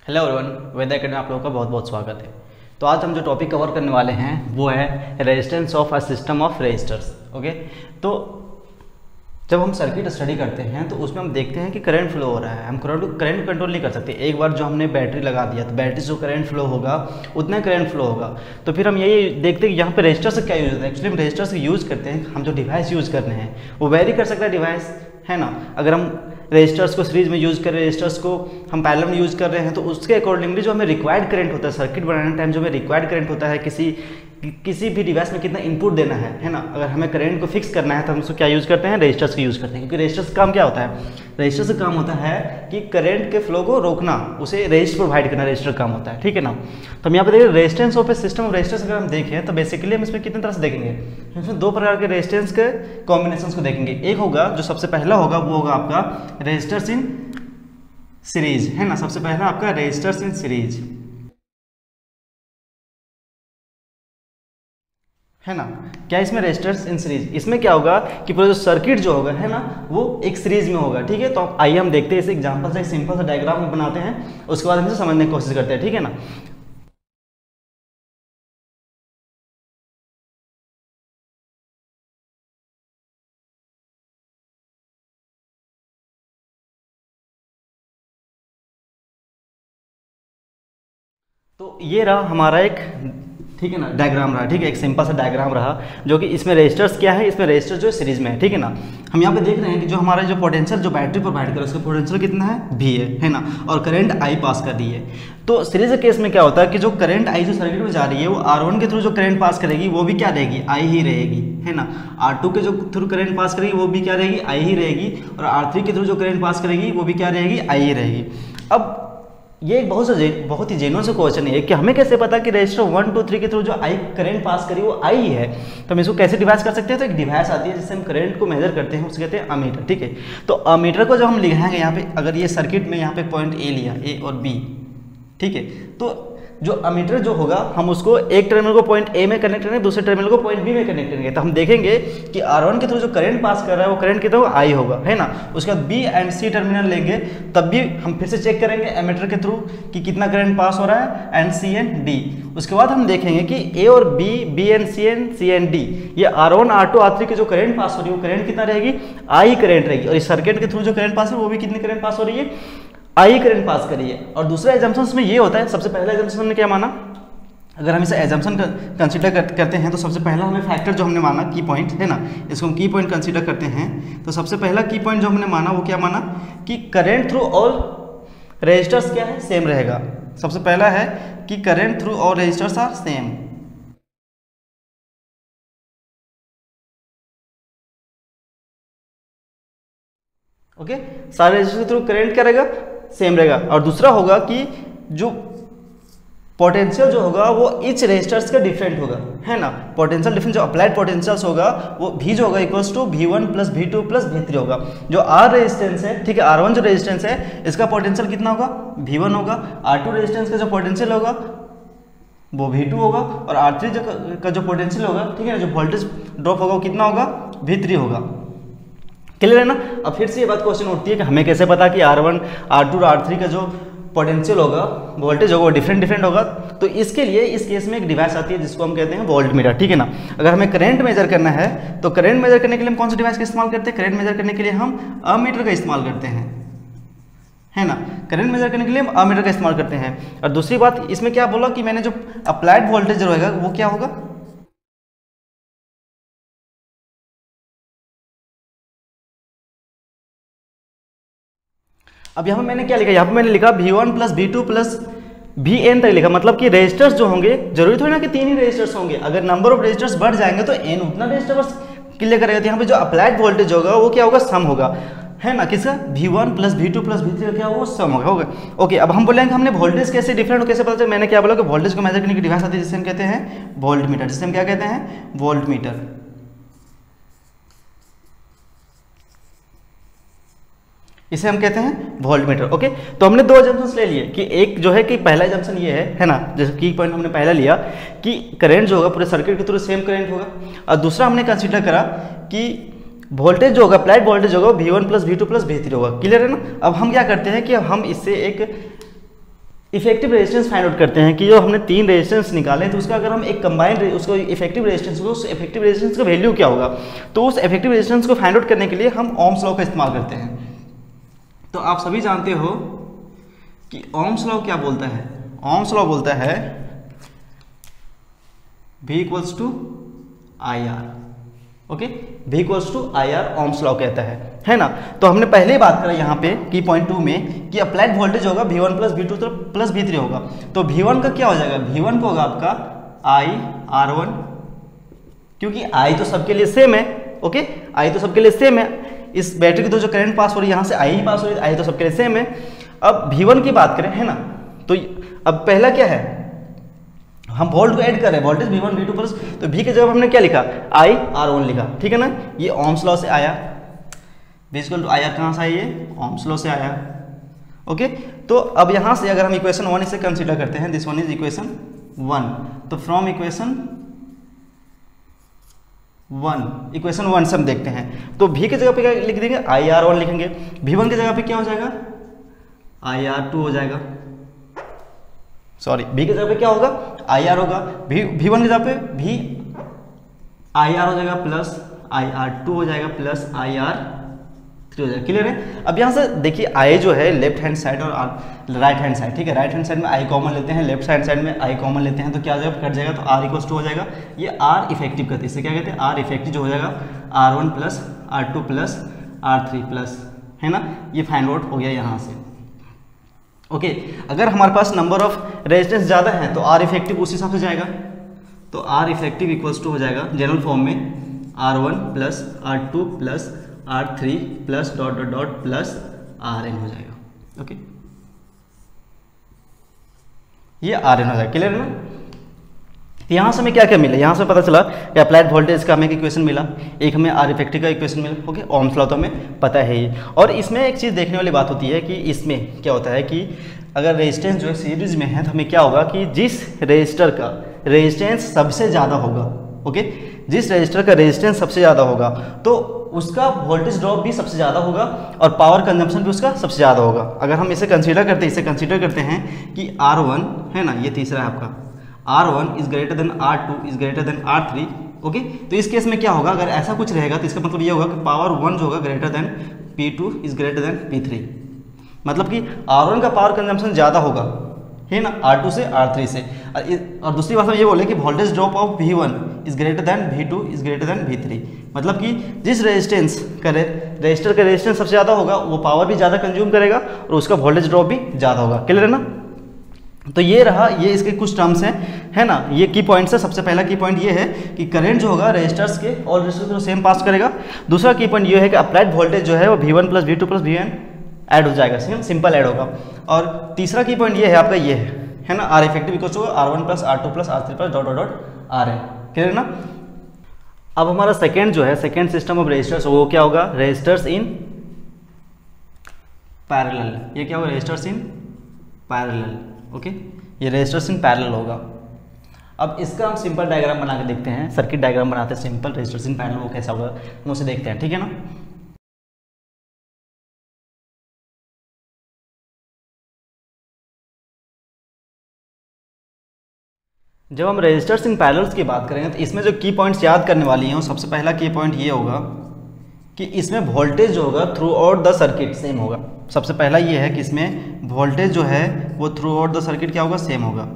Hello everyone, वेदा academy में आप लोगों का बहुत बहुत स्वागत है। तो आज हम जो टॉपिक कवर करने वाले हैं वो है resistance of a system of resistors. Okay, तो जब हम सर्किट स्टडी करते हैं तो उसमें हम देखते हैं कि करंट फ्लो हो रहा है। हम करंट कंट्रोल नहीं कर सकते। एक बार जो हमने बैटरी लगा दिया तो बैटरी से जो करंट फ्लो होगा उतना करंट फ्लो होगा। तो फिर हम यही देखते हैं कि यहाँ पे रेजिस्टर से क्या यूज़ होता है। एक्चुअली हम रेजिस्टर से यूज़ करते हैं, हम जो डिवाइस यूज़ कर रहे हैं वो वेरी कर सकता है डिवाइस, है ना। अगर हम रेजिस्टर्स को सीरीज में यूज़ कर रहे हैं, रेजिस्टर्स को हम पैरेलल में यूज़ कर रहे हैं, तो उसके अकॉर्डिंगली जो हमें रिक्वायर्ड करंट होता है सर्किट बनाने टाइम, जो हमें रिक्वायर्ड करंट होता है किसी भी डिवाइस में कितना इनपुट देना है ना। अगर हमें करंट को फिक्स करना है तो हम उसको क्या यूज़ करते हैं, रेजिस्टर्स को यूज़ करते हैं। क्योंकि रेजिस्टर्स का काम क्या होता है, रेजिस्टर से काम होता है कि करंट के फ्लो को रोकना, उसे रेजिस्टर प्रोवाइड करना, रेजिस्टर काम होता है, ठीक है ना। तो हम यहाँ पे देखिए resistance of a system of resistors अगर हम देखें तो बेसिकली हम इसमें कितने तरह से देखेंगे, इसमें दो प्रकार के रेजिस्टेंस के कॉम्बिनेशन को देखेंगे। एक होगा जो सबसे पहला होगा वो होगा आपका रेजिस्टर्स इन सीरीज, है ना। सबसे पहला आपका रेजिस्टर्स इन सीरीज, है ना। क्या इसमें रेजिस्टर्स इन सीरीज, इसमें क्या होगा कि पूरा जो सर्किट जो होगा, है ना, वो एक सीरीज में होगा, ठीक है। तो आइए हम देखते हैं इस एग्जांपल से, एक सिंपल सा डायग्राम बनाते हैं, उसके बाद हम इसे समझने की कोशिश करते हैं, ठीक है ना। तो ये रहा हमारा एक, ठीक है ना, डायग्राम रहा, ठीक है, एक सिंपल सा डायग्राम रहा जो कि इसमें रेजिस्टर्स क्या है, इसमें रेजिस्टर जो सीरीज में है, ठीक है ना। हम यहाँ पे देख रहे हैं कि जो हमारा जो पोटेंशियल जो बैटरी प्रोवाइड कर रहा है उसका पोटेंशियल कितना है, भी है ना, और करंट आई पास कर रही है। तो सीरीज के केस में क्या होता है कि जो करंट आई जो सर्किट में जा रही है वो R1 के थ्रू जो करंट पास करेगी वो भी क्या रहेगी, आई ही रहेगी, है ना। R2 के जो थ्रू करंट पास करेगी वो भी क्या रहेगी, आई ही रहेगी, और R3 के थ्रू जो करंट पास करेगी वो भी क्या रहेगी, आई ही रहेगी। अब ये एक बहुत ही जेन्युइन सा क्वेश्चन है कि हमें कैसे पता कि रजिस्टर 1, 2, 3 के थ्रू जो आई करंट पास करी वो आई है। तो हम इसको कैसे डिवाइस कर सकते हैं, तो एक डिवाइस आती है जिससे हम करंट को मेजर करते हैं, उसे कहते हैं अमीटर, ठीक है। तो अमीटर को जब हम लिखाएंगे यहाँ पे, अगर ये सर्किट में यहाँ पे पॉइंट ए लिया, ए और बी, ठीक है, तो जो अमीटर जो होगा हम उसको एक टर्मिनल को पॉइंट ए में कनेक्ट करेंगे, दूसरे टर्मिनल को पॉइंट बी में कनेक्ट करेंगे। तो हम देखेंगे कि R1 के थ्रू जो करंट पास कर रहा है वो करंट कितना आई होगा, है ना। उसके बाद बी एंड सी टर्मिनल लेंगे, तब भी हम फिर से चेक करेंगे एमीटर के थ्रू कि कितना करंट पास हो रहा है, एंड सी एंड डी। उसके बाद हम देखेंगे कि ए और B, B and C and D, ये R1, R2, R3 के जो करंट पास हो रही है वो करंट कितना रहेगी, आई करंट रहेगी। और इस सर्किट के थ्रू जो करंट पास है वो भी कितनी करंट पास हो रही है, आई करंट पास करिए। और दूसरा एजम्पशन में ये होता है, सबसे पहला एजम्पशन हमने क्या माना, अगर हम इसे एजम्पशन कंसीडर करते हैं तो सबसे पहला हमें फैक्टर जो हमने माना की पॉइंट, है ना, इसको हम की पॉइंट कंसीडर करते हैं। तो सबसे पहला की पॉइंट जो हमने माना वो क्या माना कि करंट थ्रू ऑल रेजिस्टर्स क्या है, सेम रहेगा। सबसे पहला है कि current through all resistors are same, okay. सारे रेजिस्टर के थ्रू करंट क्या रहेगा, सेम रहेगा। और दूसरा होगा कि जो पोटेंशियल जो होगा वो इच रेजिस्टर्स का डिफरेंट होगा, है ना। पोटेंशियल डिफरेंट जो अप्लाइड पोटेंशियल्स होगा वो भी जो होगा equals to V1 plus V2 plus V3 होगा। जो R रेजिस्टेंस है, ठीक है, R1 जो रेजिस्टेंस है इसका पोटेंशियल कितना होगा, V1 होगा। R2 रेजिस्टेंस का जो पोटेंशियल होगा वो V2 होगा, और R3 का जो पोटेंशियल होगा, ठीक है, जो वोल्टेज ड्रॉप होगा वो कितना होगा, V3 होगा। क्लियर है ना। अब फिर से ये बात क्वेश्चन उठती है कि हमें कैसे पता कि R1, R2 और R3 का जो पोटेंशियल होगा, वोल्टेज होगा, वो डिफरेंट होगा। तो इसके लिए इस केस में एक डिवाइस आती है जिसको हम कहते हैं वोल्ट मीटर, ठीक है ना। अगर हमें करंट मेजर करना है तो करंट मेजर करने के लिए हम कौन सा डिवाइस का इस्तेमाल करते हैं, करंट मेजर करने के लिए हम अमीटर का इस्तेमाल करते हैं, है ना। करंट मेजर करने के लिए हम अमीटर का इस्तेमाल करते हैं। और दूसरी बात इसमें क्या बोला कि मैंने जो अप्लाइड वोल्टेज जो रहेगा वो क्या होगा, अब यहाँ पे मैंने क्या लिखा, यहाँ पे मैंने लिखा V1 plus V2 plus Vn तक लिखा। मतलब कि रेजिस्टर्स जो होंगे, जरूरी थोड़ी ना कि 3 ही रेजिस्टर्स होंगे, अगर नंबर ऑफ रेजिस्टर्स बढ़ जाएंगे तो n उतना रेजिस्टर्स क्लियर करेगा। तो यहाँ पे जो अप्लाइड वोल्टेज होगा वो क्या होगा, सम होगा, है ना, किसका, V1 plus V2 plus V3 का क्या होगा, सम होगा। ओके, अब हम बोलेंगे हमने वोल्टेज कैसे डिफरेंट हो, कैसे पता चला। मैंने क्या बोला कि वोल्टेज को मेजर करने की डिवाइस आती है जिसे हम कहते हैं वोल्ट मीटर, जिसे हम क्या कहते हैं, वोल्ट मीटर। इसे हम कहते हैं वोल्ट मीटर, ओके। तो हमने दो एजम्पशंस ले लिए कि एक जो है कि पहला एजम्पशन ये है ना, जैसे की पॉइंट हमने पहला लिया कि करंट जो होगा पूरे सर्किट के थ्रू सेम करंट होगा। और दूसरा हमने कंसीडर करा कि वोल्टेज जो होगा, अप्लाइड वोल्टेज होगा, V1 plus V2 plus V3 होगा। क्लियर है ना। अब हम क्या करते हैं कि हम इससे एक इफेक्टिव रेजिस्टेंस फाइंड आउट करते हैं कि जो हमने 3 रेजिस्टेंस निकाले तो उसका अगर हम एक कंबाइंड उसको इफेक्टिव रेजिस्टेंस को उस इफेक्टिव रेजिस्टेंस का वैल्यू क्या होगा, तो उस इफेक्टिव रेजिस्टेंस को फाइंड आउट करने के लिए हम ओम्स लॉ का इस्तेमाल करते हैं। तो आप सभी जानते हो कि ओम्स लॉ क्या बोलता है। ओम्स लॉ बोलता है V equals to I R. Okay, V equals to I R Ohm's law कहता है ना। तो हमने पहले ही बात करा यहाँ पे की पॉइंट 2 में कि अप्लाइड वोल्टेज होगा V1 plus V2 plus V3 होगा। तो V1 का क्या हो जाएगा, V1 को होगा आपका I R1, क्योंकि I तो सबके लिए सेम है। ओके, I तो सबके लिए सेम है। इस बैटरी की तो जो करंट पास हो रही है यहाँ से I ही पास हो रही है, I तो सबके लिए सेम है। अब V1 की बात करें है ना, तो अब पहला क्या है, हम वोल्ट को ऐड कर रहे हैं, वोल्टेज V1 V2 प्लस, तो V की जगह हमने क्या लिखा, I R1 लिखा, ठीक है ना। ये ओम्स लॉ से आया, V equal to I R कहाँ से आई, ये ओम्स लॉ से आया। ओके, तो अब यहाँ से अगर हम इक्वेशन 1 इसे कंसीडर करते हैं, दिस वन इज इक्वेशन 1, तो फ्रॉम इक्वेशन 1 से हम देखते हैं, तो V की जगह पे क्या लिख देंगे, आई आर 1 लिखेंगे। V1 की जगह पे क्या हो जाएगा, आई आर 2 हो जाएगा, सॉरी V की जगह पे क्या होगा, आई आर होगा। V1 की जगह पे V आई आर हो जाएगा प्लस आई आर 2 हो जाएगा प्लस आई आर 3 हो जाएगा। क्लियर है। अब यहाँ से देखिए I जो है लेफ्ट हैंड साइड और राइट हैंड साइड, ठीक है, राइट हैंड साइड में I कॉमन लेते हैं, लेफ्ट हैंड साइड में I कॉमन लेते हैं, तो क्या हो जाएगा, कट जाएगा, तो R इक्वल्स टू हो जाएगा। ये R इफेक्टिव कहते हैं, इसे क्या कहते हैं, R इफेक्टिव जो हो जाएगा R1 plus R2 plus R3 plus, है ना, ये फाइंड आउट हो गया यहाँ से। ओके, अगर हमारे पास नंबर ऑफ रेजिस्टेंस ज़्यादा है तो R इफेक्टिव उस हिसाब से जाएगा, तो R इफेक्टिव इक्वल्स टू हो जाएगा जनरल फॉर्म में R1 plus R2 plus R3 plus dot dot dot plus Rn हो जाएगा। ओके, ये Rn हो जाएगा। क्लियर है ना। यहाँ से हमें क्या क्या मिला, यहाँ से पता चला कि अप्लाइड वोल्टेज का हमें एक इक्वेशन मिला, एक हमें R इफेक्टिव का इक्वेशन मिला। ओके, ओम्स लॉ तो हमें पता है ही। और इसमें एक चीज़ देखने वाली बात होती है कि इसमें क्या होता है कि अगर रेजिस्टेंस जो है सीरीज में है तो हमें क्या होगा कि जिस रेजिस्टर का रेजिस्टेंस सबसे ज़्यादा होगा, ओके, जिस रेजिस्टर का रेजिस्टेंस सबसे ज़्यादा होगा तो उसका वोल्टेज ड्रॉप भी सबसे ज़्यादा होगा और पावर कंजम्पशन भी उसका सबसे ज़्यादा होगा। अगर हम इसे कंसीडर करते हैं कि R1 है ना, ये तीसरा है आपका, R1 is greater than R2 is greater than R3। Okay, तो इस केस में क्या होगा, अगर ऐसा कुछ रहेगा तो इसका मतलब ये होगा कि पावर 1 जो होगा greater than P2 is greater than P3, मतलब कि R1 का पावर कंजम्पशन ज़्यादा होगा, है ना, R2 से R3 से। और दूसरी बात हम ये बोले कि voltage drop of V1 is greater than V2 is greater than V3, मतलब कि जिस रेजिस्टर का रेजिस्टेंस सबसे ज़्यादा होगा वो पावर भी ज़्यादा कंज्यूम करेगा और उसका वोल्टेज ड्रॉप भी ज़्यादा होगा। क्लियर है ना। तो ये रहा, ये इसके कुछ टर्म्स हैं, है ना, ये की पॉइंट्स है। सबसे पहला की पॉइंट ये है कि करंट जो होगा रेजिस्टर्स के और रेजिस्टर्स को सेम पास करेगा। दूसरा की पॉइंट ये है कि अप्लाइड वोल्टेज जो है वो V1 plus V2 plus Vn add हो जाएगा, सिंपल ऐड होगा। और तीसरा की पॉइंट ये है आपका, ये है ना, R effective equals to R1 plus R2 plus R3 plus dot dot dot Rn। Clear है ना। अब हमारा सेकेंड जो है, सेकेंड सिस्टम ऑफ रेजिस्टर्स, वो क्या होगा, रेजिस्टर्स इन पैरेलल। ये क्या होगा, रेजिस्टर्स इन पैरेलल। ओके, ये रेजिस्टर्स इन पैरेलल होगा। अब इसका हम सिंपल डायग्राम बना के देखते हैं, सर्किट डायग्राम बनाते हैं सिंपल, रेजिस्टर्स इन पैरेलल वो कैसा होगा हम उसे देखते हैं, ठीक है ना। जब हम रेजिस्टर्स इन पैरेलल्स की बात करेंगे तो इसमें जो की पॉइंट्स याद करने वाली हैं, सबसे पहला की पॉइंट ये होगा कि इसमें वोल्टेज जो होगा through out the circuit same होगा। सबसे पहला ये है कि इसमें वोल्टेज जो है वो थ्रू आउट द सर्किट क्या होगा, सेम होगा।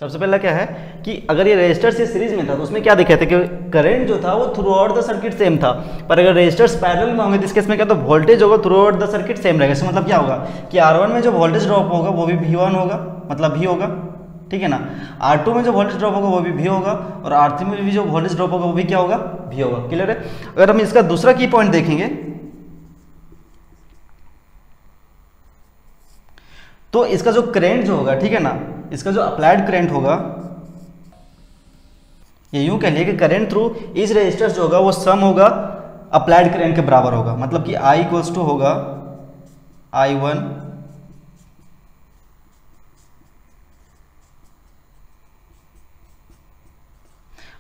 सबसे पहला क्या है कि अगर ये रेजिस्टर से सीरीज में था तो उसमें क्या दिखे थे कि करंट जो था वो through out the circuit same था, पर अगर रेजिस्टर्स पैरेलल में होंगे तो इस केस में क्या, तो वोल्टेज होगा through out the circuit same रहेगा। इसका मतलब क्या होगा कि R1 में जो वोल्टेज ड्रॉप होगा वो भी V1 होगा, मतलब V होगा, ठीक है ना। R2 में जो वोल्टेज ड्रॉप होगा वो भी V होगा और R3 में भी जो वोल्टेज ड्रॉप होगा वो भी क्या होगा, V होगा। क्लियर है। अगर हम इसका दूसरा की पॉइंट देखेंगे तो इसका जो करंट जो होगा, ठीक है ना, इसका जो अप्लाइड करंट होगा, ये यूं कह लिए कि करंट थ्रू इस रेजिस्टर जो होगा वो सम होगा अप्लाइड करंट के बराबर होगा, मतलब कि I इक्वल्स टू होगा I1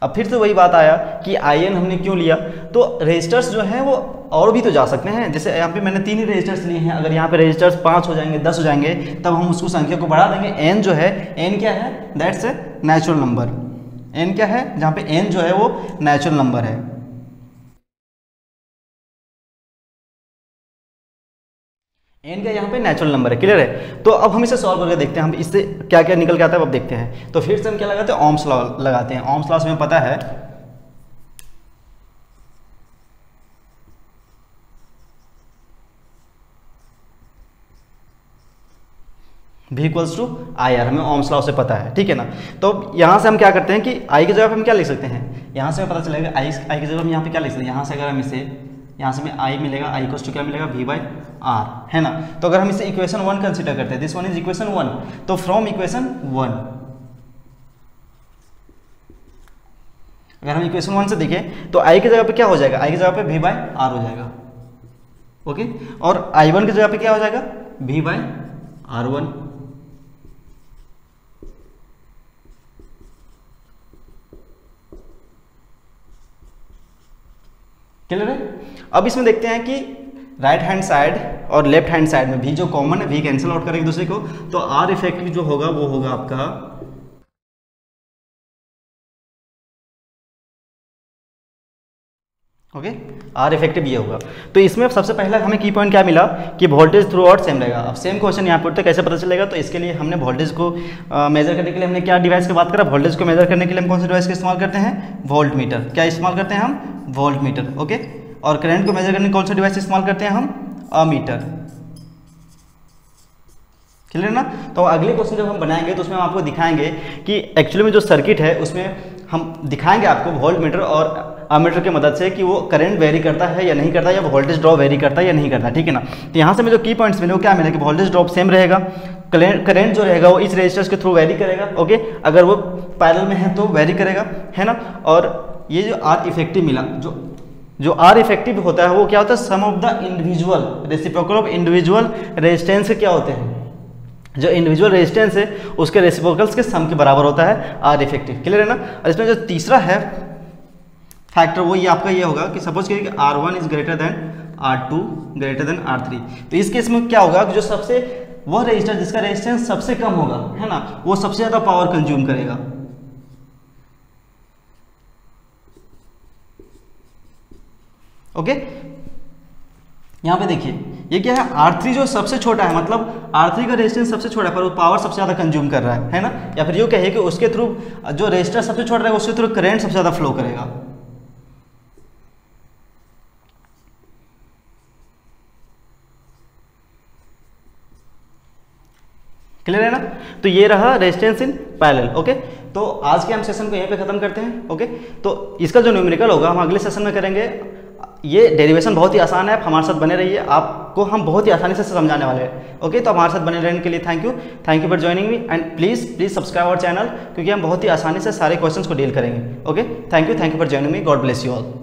अब फिर से वही बात आया कि IN हमने क्यों लिया, तो रजिस्टर्स जो हैं वो और भी तो जा सकते हैं। जैसे यहाँ पे मैंने 3 ही रजिस्टर्स लिए हैं, अगर यहाँ पे रजिस्टर्स 5 हो जाएंगे, 10 हो जाएंगे, तब हम उसको संख्या को बढ़ा देंगे। n जो है, n क्या है, that's a natural number. n क्या है, जहाँ पे n जो है वो नेचुरल नंबर है। n का यहाँ पे नेचुरल नंबर है, क्लियर है। तो अब हम इसे सॉल्व करके देखते हैं, हम इससे क्या क्या निकल के आता है अब देखते हैं। तो फिर से हम क्या लगाते हैं, ओम्स लॉ लगाते हैं। ओम्स लॉ से हमें पता है V इक्वल्स टू IR, हमें ओम्स लॉ से पता है, ठीक है ना। तो यहाँ से हम क्या करते हैं कि I की जगह पे हम क्या लिख सकते हैं, यहाँ से हमें पता चलेगा I की जगह हम यहाँ पे क्या लिख सकते हैं, यहाँ से अगर हम इसे, यहाँ से हमें I मिलेगा, I इक्वल्स टू क्या मिलेगा, V/R, है ना। तो अगर हम इसे इक्वेशन 1 कंसिडर करते हैं, दिस वन इज इक्वेशन 1, तो फ्रॉम इक्वेशन 1, अगर हम इक्वेशन 1 से देखें तो I की जगह पे क्या हो जाएगा, I की जगह पे V/R हो जाएगा, ओके। और I1 की जगह पे क्या हो जाएगा, V/R1, क्लियर है। अब इसमें देखते हैं कि राइट हैंड साइड और लेफ्ट हैंड साइड में भी जो कॉमन है, भी कैंसिल आउट करेंगे दूसरे को, तो R इफेक्टिव जो होगा वो होगा आपका ओके, R इफेक्टिव ये होगा। तो इसमें सबसे पहला हमें की पॉइंट क्या मिला कि वोल्टेज थ्रू आउट सेम रहेगा। अब सेम क्वेश्चन यहाँ पर कैसे पता चलेगा, तो इसके लिए हमने वोल्टेज को मेजर करने के लिए हमने क्या डिवाइस की बात करा, वोल्टेज को मेजर करने के लिए हम कौन से डिवाइस का इस्तेमाल करते हैं, वोल्ट मीटर। क्या इस्तेमाल करते हैं हम, वोल्ट मीटर, ओके। और करंट को मेजर करने कौन सा डिवाइस इस्तेमाल करते हैं हम, अमीटर, क्लियर ना। तो अगले क्वेश्चन जब हम बनाएंगे तो उसमें हम आपको दिखाएंगे कि एक्चुअली में जो सर्किट है उसमें हम दिखाएंगे आपको वोल्ट मीटर और अमीटर की मदद से कि वो करंट वेरी करता है या नहीं करता, या वोल्टेज ड्रॉप वेरी करता है या नहीं करता, ठीक है ना। तो यहाँ से हमें जो की पॉइंट्स मिले वो क्या मिले कि वोल्टेज ड्रॉप सेम रहेगा, करंट जो रहेगा वो इस रेजिस्टर्स के थ्रू वेरी करेगा, ओके। अगर वो पैरेलल में है तो वेरी करेगा, है ना। और ये जो R इफेक्टिव मिला, जो R इफेक्टिव होता है वो क्या होता है, sum of the individual reciprocal of individual resistance क्या होते हैं, जो इंडिविजुअल रेजिस्टेंस है उसके रेसिप्रोकल्स के सम के बराबर होता है R इफेक्टिव, क्लियर है ना। और इसमें जो तीसरा है फैक्टर वो ये आपका ये होगा कि सपोज करिए कि R1 is greater than R2 greater than R3, तो इस केस में क्या होगा कि जो सबसे वह रेजिस्टर जिसका रेजिस्टेंस सबसे कम होगा, है ना, वो सबसे ज्यादा पावर कंज्यूम करेगा, ओके। यहाँ पे देखिए ये क्या है, R3 जो सबसे छोटा है, मतलब R3 का रेजिस्टेंस सबसे छोटा है पर वो पावर सबसे ज्यादा कंज्यूम कर रहा है ना। या फिर यूँ कहिए कि उसके थ्रू जो रेजिस्टर सबसे छोटा रहेगा उसके थ्रू करंट सबसे ज्यादा फ्लो करेगा, क्लियर है ना। तो ये रहा रेजिस्टेंस इन पैरेलल, ओके। तो आज के हम सेशन को यहीं पे खत्म करते हैं, ओके। तो इसका जो न्यूमेरिकल होगा हम अगले सेशन में करेंगे। ये डेरिवेशन बहुत ही आसान है, आप हमारे साथ बने रहिए, आपको हम बहुत ही आसानी से समझाने वाले हैं, ओके। तो हमारे साथ बने रहने के लिए thank you for joining me and please subscribe our channel, क्योंकि हम बहुत ही आसानी से सारे क्वेश्चंस को डील करेंगे, okay. Thank you for joining me, God bless you all.